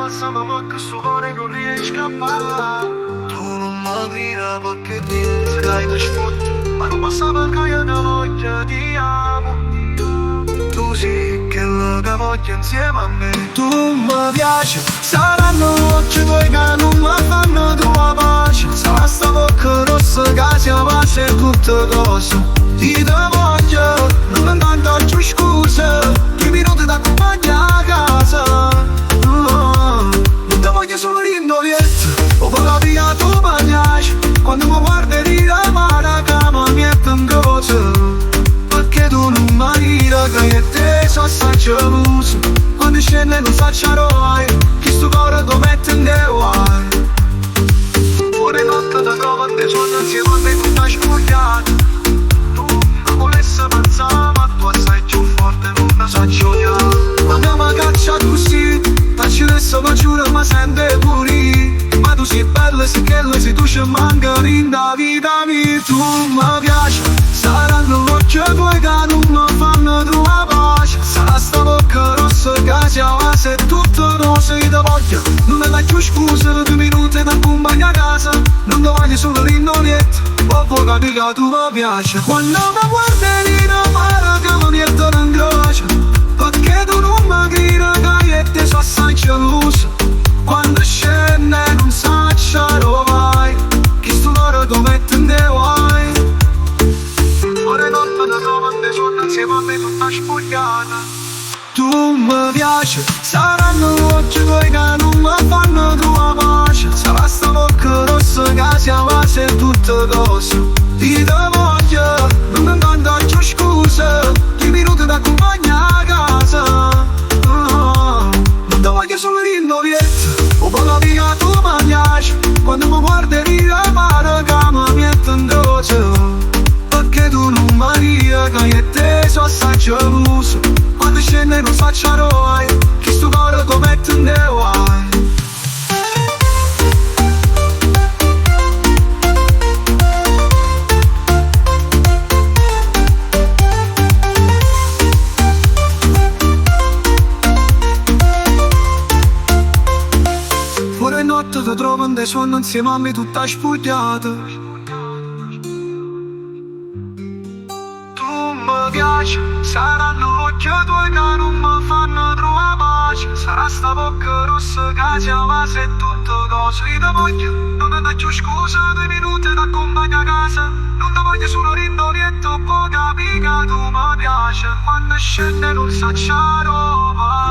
passa ma questo cuore non riesce a parlare. Tu non mi grida perché ti dai da sfotto, ma non passa perché io non voglio ti amo. Tu sì che lo che voglio insieme a me. Tu mi piaci, saranno occhi tuoi che non mi fanno tua pace. Sarà sta bocca rossa che si passa tutte cose. Ti voglio, non mi tanto più scuse. 2 minuti da accompagnare a casa. Non ti voglio solo rinnovietto, o poi via tu bagnaci. Quando mi guardi rida male che mi mette in croce. Perché tu non mi rida che io e te sono assai geloso. Quando scende non faccio mai, che sto cuore lo mette in dei guai. Pure notte da trovo te sono insieme a me tutta spugliata. Tu non volessi pensare ma tu sei più forte non la so giocare. Quando mi caccia così, faccio adesso ma giuro mi sente pure. Ma tu sei bella, sei che sei tu ci mancano in da vita mia. Tu mi piaci, saranno occhi tuoi che non mi fanno tua pace. Sarà sta bocca rossa che si avasa e tutto non sei da voglia. Non mi dai più scuse, 2 minuti da accompagnare a casa. Non ti voglio solo rinnolietto, o poi capi che tu mi piaci. Quando mi guardi lì non male che mi niente non incrocia. Perché tu non mi grida che io e te sono assai geloso. Quando scende non sacciarò mai, che sto cuore lo mette in dei guai. Ore notte da trovo te sono insieme a me tutta spogliata. Tu mi piaci, saranno occhi tuoi che non mi fanno tua pace. Sarà sta bocca rossa che si avasa e tutte cose. Ti voglio, non mi tanto più scuse. 2 minuti da accompagnare a casa. Non ti voglio solo rinnovietto, o poi via tu mangiaci. Quando mi guardi rida male che mi mette in croce. Perché tu non mi rida che io e te sono assai geloso. Quando scende non faccio mai, che sto cuore lo mette in dei guai. Pure notte ti trovo in dei suoni insieme a me tutta spugliata. Tu mi piaci, saranno occhi tuoi che non mi fanno trovare pace. Sarà sta bocca rossa che si avasa e tutte cose. Io ti voglio, non mi dai più scusa, 2 minuti da accompagnare a casa. Non ti voglio solo rinnolietto, poi capi che tu mi piaci. Quando scende non sacciarò mai.